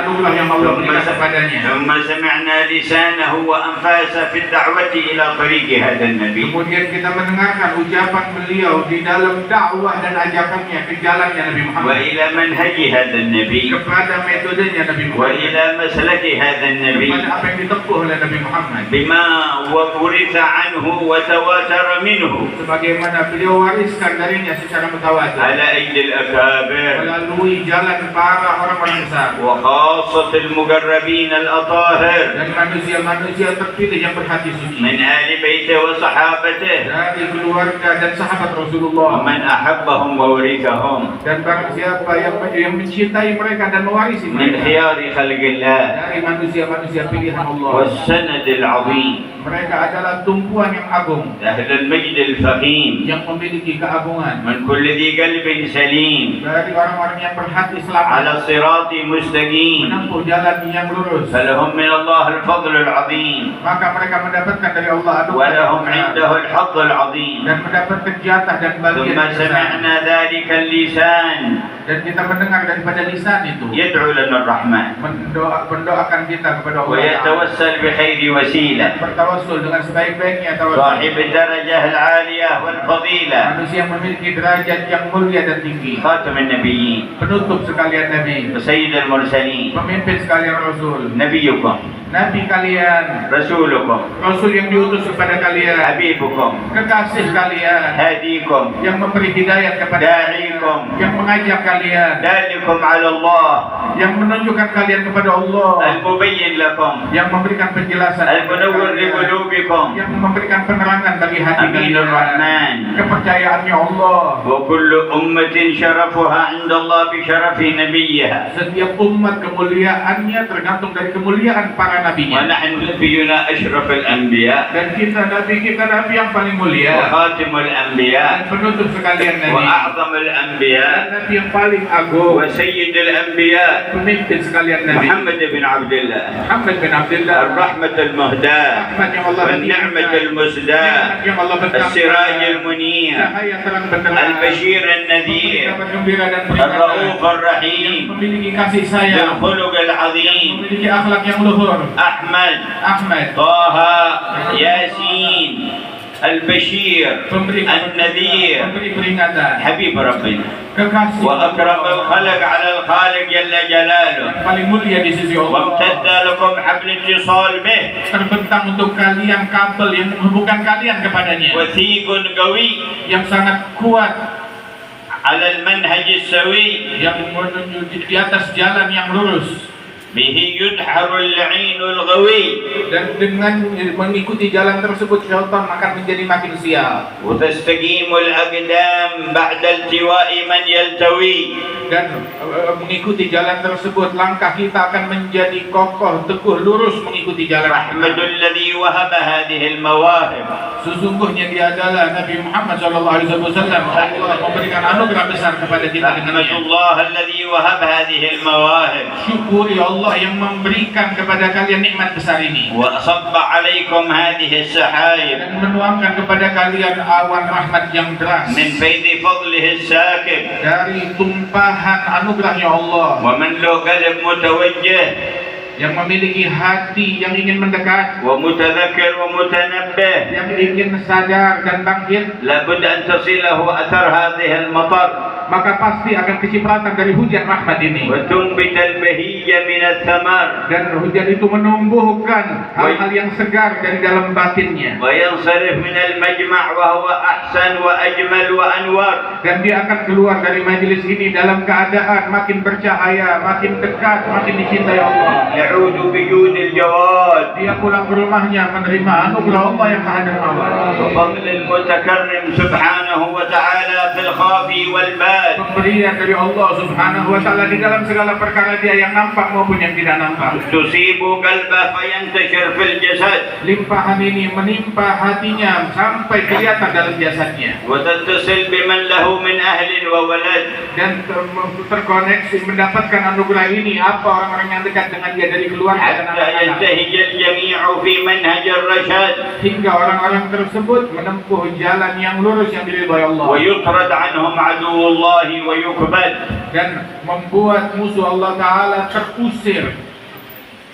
anugerah yang Allah berikan kepadanya. ثم سمعنا لسانه وأنفاسه في الدعوة إلى طريق هذا النبي. Kemudian kita mendengarkan ucapan beliau di dalam dakwah dan ajakannya ke jalannya Nabi Muhammad. وإلى منهج هذا النبي. Kepada metodenya Nabi Muhammad. وإلى مسلك هذا النبي. Kepada apa yang ditempuh oleh Nabi Muhammad. بما ورث عنه وتواتر منه. Sebagaimana beliau wariskan darinya secara mutawatir. على أيدي الأكابر. Melalui jalan para orang-orang besar. وخاصة المقربين الأطاهر. Dan manusia-manusia terpilih yang berhati suci. من آل بيته وصحابته. Dari keluarga dan sahabat Rasulullah. ومن أحبهم وورثهم. Dan barang siapa yang mencintai mereka dan mewarisi من mereka. خيار خلق الله. Dari manusia-manusia pilihan Allah. والسند العظيم. Mereka adalah tumpuan yang agung. أهل المجد الفخيم. Yang memiliki keagungan. من كل ذي قلب سليم. Dari orang-orang yang berhati selamat. على الصراط مستقيم. Menempuh jalan yang lurus. فلهم من الله الفضل العظيم. Maka mereka mendapatkan dari Allah anugerah. ولهم عنده الحظ العظيم. Dan mendapatkan jatah dan bagian ثم yang besar. سمعنا ذلك اللسان Dan kita mendengar daripada lisan itu. يدعو لنا الرحمن. Mendoakan kita kepada Allah. ويتوسل بخير وسيلة. Bertawassul dengan sebaik-baiknya tawassul. صاحب الدرجة العالية والفضيلة. Manusia yang memiliki derajat yang mulia dan tinggi. خاتم النبيين. Penutup sekalian Nabi. وسيد المرسلين. Pemimpin sekalian Rasul. نبيكم. Nabi kalian. رسولكم. Rasul yang diutus kepada kalian. حبيبكم. Kekasih kalian. هاديكم. Yang memberi hidayah kepada داعيكم. kalian. Yang mengajak kalian. دالكم على الله. Yang menunjukkan kalian kepada Allah. المبين لكم. Yang memberikan penjelasan. المنور لقلوبكم. Yang memberikan penerangan bagi hati أمين kalian. الرحمن. Kepercayaannya Allah. وكل أمة شرفها عند الله بشرف نبيها. Setiap umat kemuliaannya tergantung dari kemuliaan para nabinya. ونحن نبينا أشرف الأنبياء. Dan kita nabi yang paling mulia. وخاتم الأنبياء. Dan penutup sekalian nabi. وأعظم الأنبياء. Dan nabi yang paling agung. وسيد الأنبياء. Pemimpin sekalian nabi. محمد بن عبد الله. Muhammad bin Abdullah. الرحمة المهداة. Rahmat yang Allah والنعمة berikan. المسداة. Nikmat yang Allah berikan. السراج المنير. Cahaya terang benderang. البشير النذير. Kabar gembira dan peringatan. الرؤوف الرحيم. Memiliki kasih sayang. بالخلق العظيم. Memiliki akhlak yang luhur. أحمد. Ahmad. طه. ياسين. البشير. Pemberi النذير. peringatan. حبيب ربنا. Kekasih. وأكرم الخلق على الخالق جل جلاله. Yang paling mulia di sisi Allah. وامتد لكم حبل اتصال به. Terbentang untuk kalian kabel yang menghubungkan kalian kepadanya. وثيق قوي. Yang sangat kuat. على المنهج السوي. Yang menuju di atas jalan yang lurus. به يدحر اللعين الغوي. Dan dengan mengikuti jalan tersebut syaitan akan menjadi makin sial. وتستقيم الأقدام بعد التواء من يلتوي. Dan mengikuti jalan tersebut langkah kita akan menjadi kokoh, teguh, lurus mengikuti jalan. أحمد الذي وهب هذه المواهب. Sesungguhnya dia adalah Nabi Muhammad SAW. Allah memberikan anugerah besar kepada kita أحمد dengannya. الله الذي وهب هذه المواهب. Syukuri Allah yang memberikan kepada kalian nikmat besar ini. وصب عليكم هذه السحائب. Dan menuangkan kepada kalian awan rahmat yang deras. من فيض فضله الساكب. Dari tumpahan anugerahnya Allah. ومن له قلب متوجه. Yang memiliki hati yang ingin mendekat. ومتذكر ومتنبه. Yang ingin sadar dan bangkit. لابد أن تصله أثر هذه المطر. Maka pasti akan kecipratan dari hujan rahmat ini. وتنبت البهية من الثمر. Dan hujan itu menumbuhkan hal-hal yang segar dari dalam batinnya. وينصرف من المجمع وهو أحسن وأجمل وأنور. Dan dia akan keluar dari majelis ini dalam keadaan makin bercahaya, makin dekat, makin dicintai Allah. يعود بجود الجواد. Dia pulang ke rumahnya menerima anugerah Allah yang maha dermawan. وفضل المتكرم سبحانه وتعالى في الخافي والباد. Pemberian dari Allah Subhanahu wa taala di dalam segala perkara dia yang nampak maupun yang tidak nampak. تصيب قلبه فينتشر في الجسد. Limpahan ini menimpa hatinya sampai kelihatan dalam jasadnya. وتتصل بمن له من أهل وولد. Dan terkoneksi mendapatkan anugerah ini apa orang-orang yang dekat dengan dia dari keluarga dan حتى anak-anak. ينتهج الجميع في منهج الرشاد. Hingga orang-orang tersebut menempuh jalan yang lurus yang diridhai Allah. ويطرد عنهم عدو الله الله ويكبد dan membuat musuh Allah Ta'ala terusir.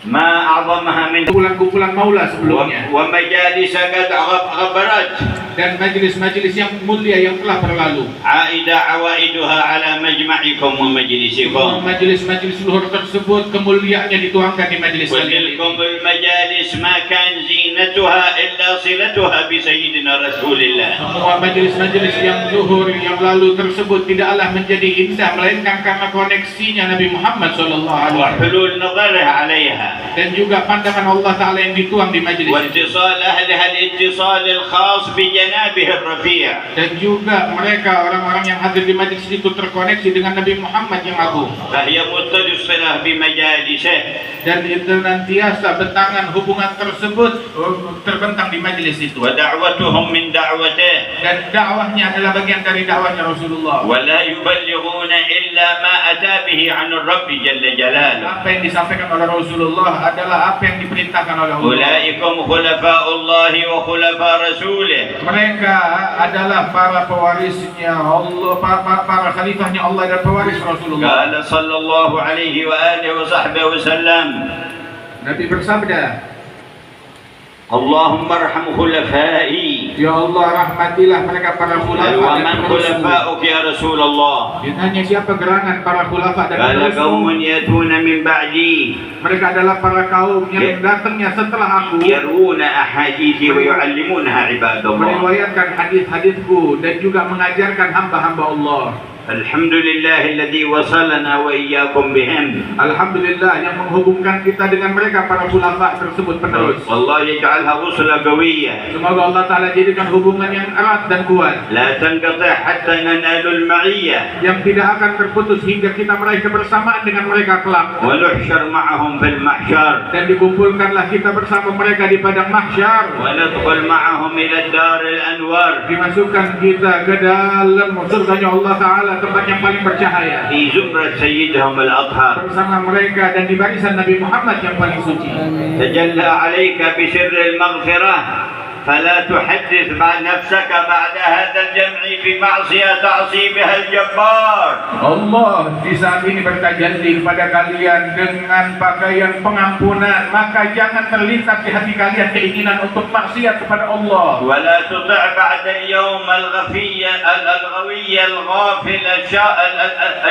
ما أعظمها من Kumpulan-kumpulan maula sebelumnya ومجالس قد غبرت dan majelis-majelis yang mulia yang telah berlalu. عائد عوائدها على مجمعكم ومجلسكم Majelis-majelis luhur tersebut kemuliaannya dituangkan di majelis kalian وتلكم ini. المجالس ما كان زينتها إلا صلتها بسيدنا رسول الله Semua majelis-majelis yang luhur yang lalu tersebut tidaklah menjadi indah melainkan karena koneksinya Nabi Muhammad SAW وحلول نظره عليها dan juga pandangan Allah Ta'ala yang dituang di majelis itu. واتصال أهلها الاتصال الخاص بجنابه الرفيع Dan juga mereka orang-orang yang hadir di majelis itu terkoneksi dengan Nabi Muhammad yang agung فهي متصلة بمجالسه dan itu nantiasa bentangan hubungan tersebut terbentang di majelis itu. ودعوتهم من دعوته Dan dakwahnya adalah bagian dari dakwahnya Rasulullah. ولا يبلغون إلا ما أتى به عن الرب جل جلاله Apa yang disampaikan oleh Rasulullah adalah apa yang diperintahkan oleh Allah. أولئكم خلفاء الله وخلفاء رسوله Mereka adalah para pewarisnya Allah, para khalifahnya Allah dan pewaris Rasulullah. قال صلى الله عليه وآله وصحبه وسلم Nabi bersabda, اللهم ارحم خلفائي Ya Allah rahmatilah mereka para khulafa dan ومن penerusmu. خلفاؤك يا رسول الله Ditanya siapa gerangan para khulafa dan قال قوم penerusmu? يأتون من بعدي Mereka adalah para kaum yang datangnya setelah aku يروون أحاديثي ويعلمونها عباد الله meriwayatkan hadis-hadisku dan juga mengajarkan hamba-hamba Allah. الحمد لله الذي وصلنا وإياكم بهم Alhamdulillah yang menghubungkan kita dengan mereka para khulafa tersebut penerus. والله يجعلها وصلة قوية Semoga Allah Ta'ala jadikan hubungan yang erat dan kuat لا تنقطع حتى ننال المعية yang tidak akan terputus hingga kita meraih kebersamaan dengan mereka kelak. ونحشر معهم في المحشر Dan dikumpulkanlah kita bersama mereka di padang mahsyar. وندخل معهم إلى الدار الأنوار Dimasukkan kita ke dalam surganya Allah Ta'ala, tempat yang paling bercahaya, في زمرة سيدهم الأطهر bersama mereka dan di barisan Nabi Muhammad yang paling suci. تجلى عليك بسر المغفرة فلا تحدث مع نفسك بعد هذا الجمع بمعصية تعصي بها الجبار Allah di saat ini bertajalli kepada kalian dengan pakaian pengampunan, maka jangan terlintas di hati kalian keinginan untuk maksiat kepada Allah. ولا تطع بعد اليوم الغفي الغوي الغافل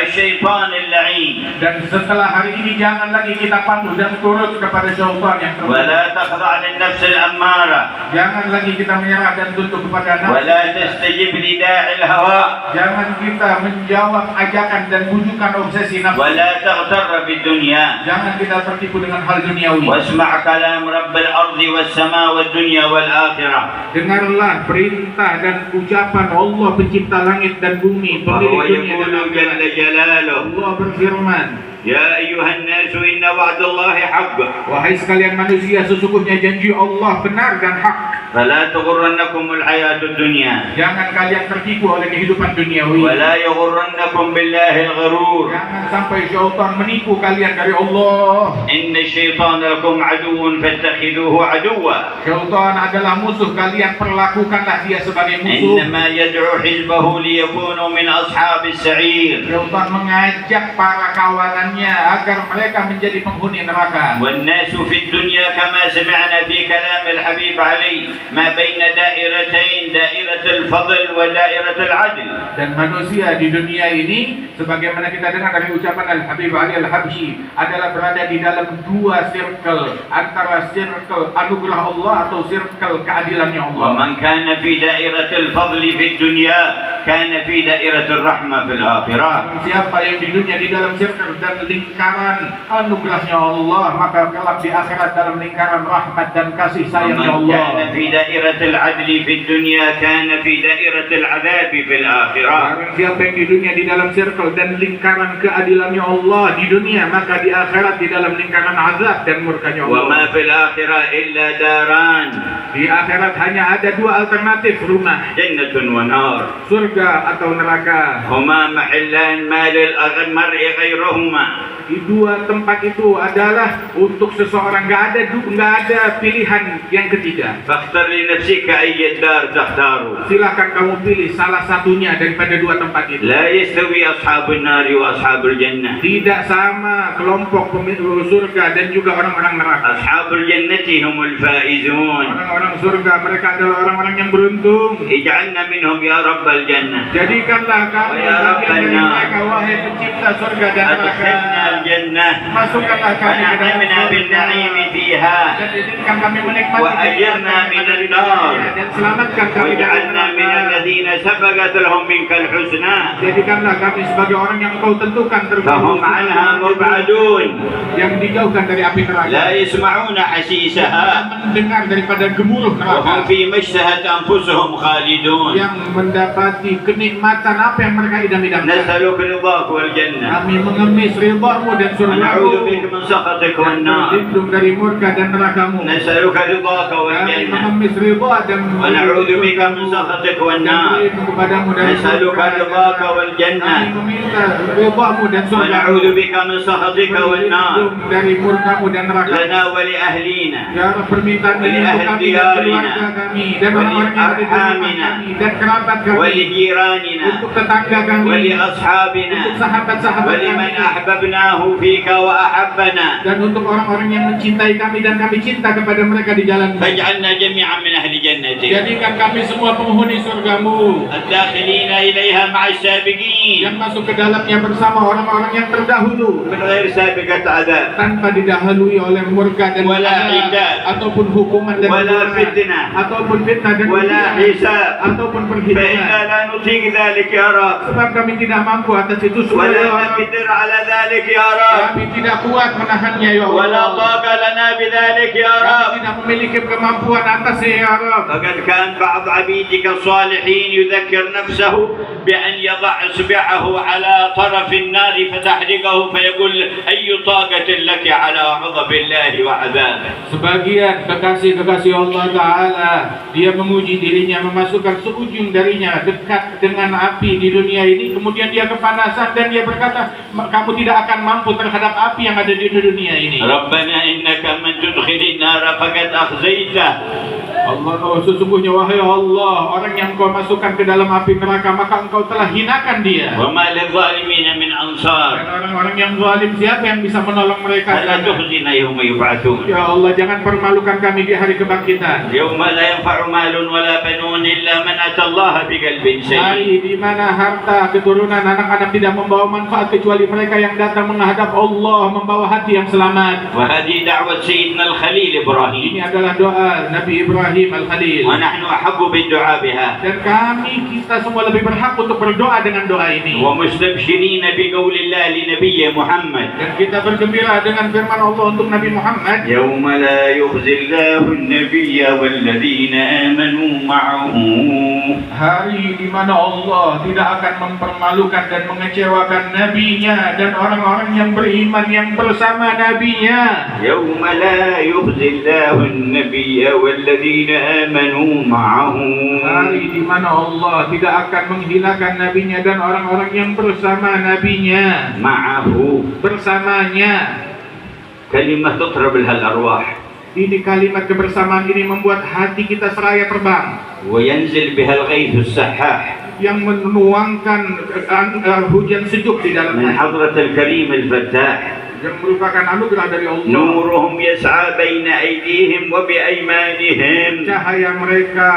الشيطان اللعين Dan setelah hari ini jangan lagi kita patuh dan turut kepada syaitan yang terkutuk. ولا تخضع للنفس الأمارة Jangan lagi kita menyerah dan tunduk kepada nafsu. ولا تستجب لداعي الهوى Jangan kita menjawab ajakan dan bujukan obsesi nafsu. ولا تغتر بالدنيا Jangan kita tertipu dengan hal duniawi. واسمع كلام رب الأرض والسماء والدنيا والآخرة Dengarlah perintah dan ucapan Allah pencipta langit dan bumi, وهو pemilik dunia dan يقول جل akhirat. جلاله Allah berfirman, يا أيها الناس إن وعد الله حق wahai sekalian manusia, sesungguhnya janji Allah benar dan hak. فلا تغرنكم الحياة الدنيا Jangan kalian tertipu oleh kehidupan duniawi. ولا يغرنكم بالله الغرور Jangan sampai syaitan menipu kalian dari Allah. إن الشيطان لكم عدو فاتخذوه عدوا Syaitan adalah musuh kalian, perlakukanlah dia sebagai musuh. إنما يدعو حزبه ليكونوا من أصحاب السعير Syaitan mengajak para kawanannya agar mereka menjadi penghuni neraka. والناس في الدنيا كما سمعنا في كلام الحبيب علي ما بين دائرتين دائرة الفضل ودائرة العدل Dan manusia di dunia ini, sebagaimana kita dengar dari ucapan Al-Habib Ali Al-Habsyi, adalah berada di dalam dua circle, antara circle anugerah Allah atau circle keadilannya Allah. ومن كان في دائرة الفضل في الدنيا كان في دائرة الرحمة في الآخرة Siapa yang di dunia di dalam circle dan lingkaran anugerahnya Allah, maka kelak di akhirat dalam lingkaran rahmat dan kasih sayangnya ومن Allah. كان في دائرة العدل في الدنيا كان في دائرة العذاب في الآخرة Barang siapa yang di dunia di dalam circle dan lingkaran keadilannya Allah di dunia, maka di akhirat di dalam lingkaran azab dan murkanya Allah. وما في الآخرة إلا داران Di akhirat hanya ada dua alternatif rumah, جنة ونار surga atau neraka. هما محلان ما للمرء غيرهما Dua tempat itu adalah untuk seseorang, nggak ada pilihan yang ketiga. فاختر لنفسك أي الدار تختار. Silakan kamu pilih salah satunya daripada dua tempat itu. لا يستوي أصحاب النار وأصحاب الجنة. Tidak sama kelompok pemilik surga dan juga orang-orang neraka. أصحاب الجنة هم الفائزون. Orang-orang surga mereka adalah orang-orang yang beruntung. اجعلنا منهم يا رب الجنة. Jadikanlah kami bagian dari mereka, wahai pencipta surga dan neraka. أدخلنا الجنة Masukkanlah kami ke dalam ونعمنا بالنعيم فيها dan izinkan kami menikmati وأجرنا من النار dan selamatkan kami dari واجعلنا من neraka. الذين سبقت لهم منك الحسنى Jadikanlah kami sebagai orang yang Kau tentukan فهم عنها مبعدون yang dijauhkan dari api neraka. لا يسمعون حسيسها Mendengar daripada gemuruh neraka. وهم فيما اشتهت أنفسهم خالدون. Yang mendapati kenikmatan apa yang mereka idam-idamkan. نسألك رضاك والجنة Kami mengemis ridha-Mu dan ونعوذ surga-Mu. بك من سخطك والنار. Berlindung dari murka dan neraka-Mu. نسألك رضاك Kami والجنة mengemis ridha dan ونعوذ بك من سخطك dan والنار. berlindung kepadamu dari نسألك murka dan رضاك neraka. والجنة Kami meminta ridha-Mu dan surga-Mu. ونعوذ بك من سخطك والنار. Berlindung dari murka-Mu dan neraka. لنا ولأهلينا Ya Rabb, permintaan ini untuk kami dan keluarga kami dan orang-orang yang ada di rumah kami dan kerabat kami, ولجيراننا untuk tetangga kami, ولأصحابنا untuk sahabat-sahabat ولمن kami, أحببناه فيك وأحبنا. dan untuk orang-orang yang mencintai kami dan kami cinta kepada mereka di jalan-Mu. فاجعلنا جميعا من أهل جنتك Jadikan kami semua penghuni surga-Mu الداخلين إليها مع السابقين yang masuk ke dalamnya bersama orang-orang yang terdahulu, من غير سابقة عذاب tanpa didahului oleh murka dan Wala azab, idab. ataupun hukuman dan Wala hukuman, fitnah. ataupun fitnah dan ولا ujian, حساب. ataupun فإنا perhitungan. لا نطيق ذلك يا رب Sebab kami tidak mampu atas itu semua, ولا ya Allah. نقدر على ذلك يا رب Kami tidak kuat menahannya, ya ولا Allah. طاقة لنا بذلك يا Kami رب. tidak memiliki kemampuan atasnya, ya Rabb. فقد كان بعض عبيدك الصالحين يذكر نفسه بأن يضع إصبعه على طرف النار فتحرقه فيقول أي طاقة لك على غضب الله وعذابه. Sebagian kekasih-kekasih Allah Ta'ala, dia menguji dirinya, memasukkan seujung darinya dekat dengan api di dunia ini, kemudian dia kepanasan dan dia berkata, kamu tidak akan mampu terhadap api yang ada di dunia ini. ربنا إنك من تدخل النار فقد أخزيته. Allah, oh, sesungguhnya wahai Allah, orang yang Kau masukkan ke dalam api neraka, maka Engkau telah hinakan dia. وما للظالمين من Dan أنصار. orang-orang yang zalim, siapa yang bisa menolong mereka? فلا تخزنا يوم يبعثون. Ya Allah, jangan permalukan kami di hari kebangkitan. يوم لا ينفع مال ولا بنون إلا من أتى الله بقلب سليم. Hari di mana harta, keturunan, anak-anak tidak membawa manfaat kecuali mereka yang datang menghadap Allah membawa hati yang selamat. وهذه دعوة سيدنا الخليل إبراهيم. Ini adalah doa Nabi Ibrahim Al-Khalil. ونحن أحق بالدعاء بها. Dan kita semua lebih berhak untuk berdoa dengan doa ini. ومستبشرين بقول الله لنبي محمد. Dan kita bergembira dengan firman Allah untuk Nabi Muhammad. يوم لا يخزي الله النبي والذين آمنوا معه. Hari di mana Allah tidak akan mempermalukan dan mengecewakan Nabi-Nya dan orang-orang yang beriman yang bersama Nabi-Nya. يوم لا يخزي الله النبي والذين آمنوا معه. Hari di mana Allah tidak akan menghinakan Nabi-Nya dan orang-orang yang bersama Nabi-Nya. معه Bersamanya. كلمة تطرب لها الأرواح Ini kalimat kebersamaan ini membuat hati kita seraya terbang, وينزل بها الغيث السحاح yang menuangkan hujan sejuk di dalam من hati, حضرة الكريم الفتاح. yang merupakan anugerah dari Allah. نورهم يسعى بين أيديهم وبأيمانهم. Cahaya mereka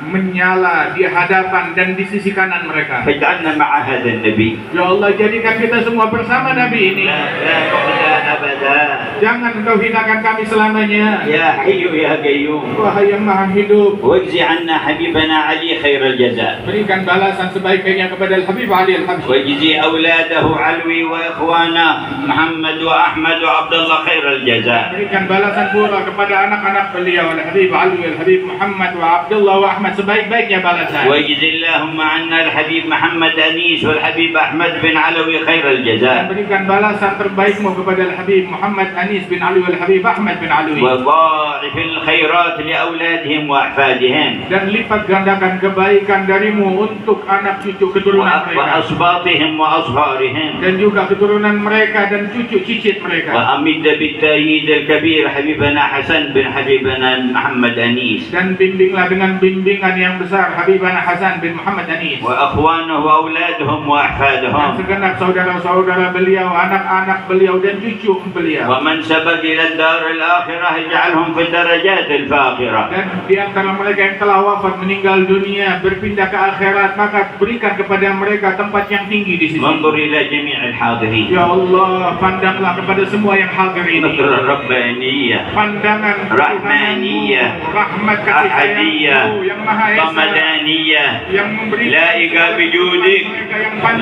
menyala di hadapan dan di sisi kanan mereka. فاجعلنا مع هذا النبي. Ya Allah, jadikan kita semua bersama Nabi ini. لا نخزى أبدا. Jangan Engkau hinakan kami selamanya. يا حي يا قيوم. Wahai yang maha hidup, واجزي عنا حبيبنا علي خير الجزاء. berikan balasan sebaik-baiknya kepada Al-Habib Ali Al-Habsyi. واجزي أولاده علوي وإخوانه محمد وأحمد وعبد الله خير الجزاء. Berikan balasan pula kepada anak-anak beliau Al-Habib Ali, Al-Habib Muhammad wa Abdullah wa Ahmad sebaik-baiknya balasan. ويجزي اللهم عنا الحبيب محمد أنيس والحبيب أحمد بن علوي خير الجزاء. Dan berikan balasan terbaikmu kepada Al-Habib Muhammad Anis bin Ali wal Habib Ahmad bin Alwi. وضاعف الخيرات لأولادهم وأحفادهم. Dan lipat gandakan kebaikan darimu untuk anak cucu keturunan mereka. وأصباطهم وأصهارهم. Dan juga keturunan mereka dan cucu cicit mereka. وأمد بالتأييد الكبير حبيبنا حسن بن حبيبنا محمد أنيس. Dan bimbinglah dengan bimbingan yang besar Habibana Hasan bin Muhammad Anis. وأخوانه وأولادهم Dan وأحفادهم. segenap saudara-saudara beliau, anak-anak beliau dan cucu beliau. ومن سبق إلى الدار الآخرة اجعلهم في الدرجات الفاخرة. Dan di antara mereka yang telah wafat meninggal dunia berpindah ke akhirat, maka berikan kepada mereka tempat yang tinggi di sisi. وانظر إلى جميع الحاضرين. Ya Allah, pandanglah kepada semua yang hadir ini. نظرة ربانية Pandangan رحمانية rahmat kasih أحدية sayangmu yang maha esa, صمدانية yang memberi لائقة بجودك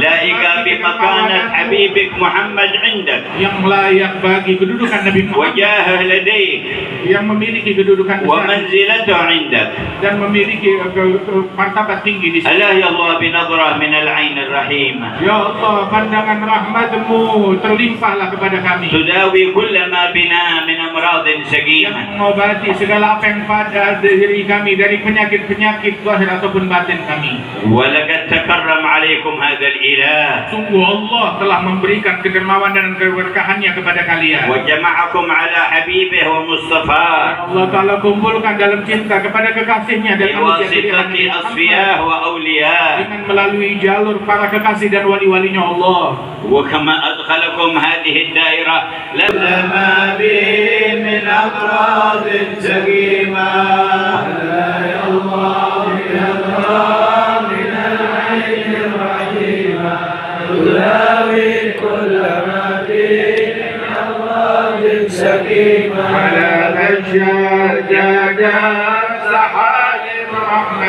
لائقة بمكانة حبيبك محمد عندك yang layak bagi kedudukan Nabi Muhammad, وجاهه لديك yang memiliki kedudukan besar ومنزلته عندك. dan memiliki martabat tinggi di sini. ألا يا الله بنظرة من العين الرحيمة Ya Allah, pandangan rahmatmu terlimpahlah kepada kami تداوي كل ما بنا من أمراض yang سقيمة mengobati segala apa yang pada diri kami dari penyakit-penyakit zahir ataupun batin kami. ولقد تكرم عليكم هذا الإله Sungguh Allah telah memberikan kedermawan dan keberkahannya kepada kalian. وجمعكم على حبيبه ومصطفاه Allah Ta'ala kumpulkan dalam cinta kepada kekasihnya dan manusia pilihan بواسطة أصفياء وأولياء. dengan melalui jalur para kekasih dan wali-walinya Allah. وكما أدخلكم هذه الدائرة لما به من أمراض سقيمة. يا الله يا الله من العين الرحيمة تداوي كل ما به من أمراض سقيمة. على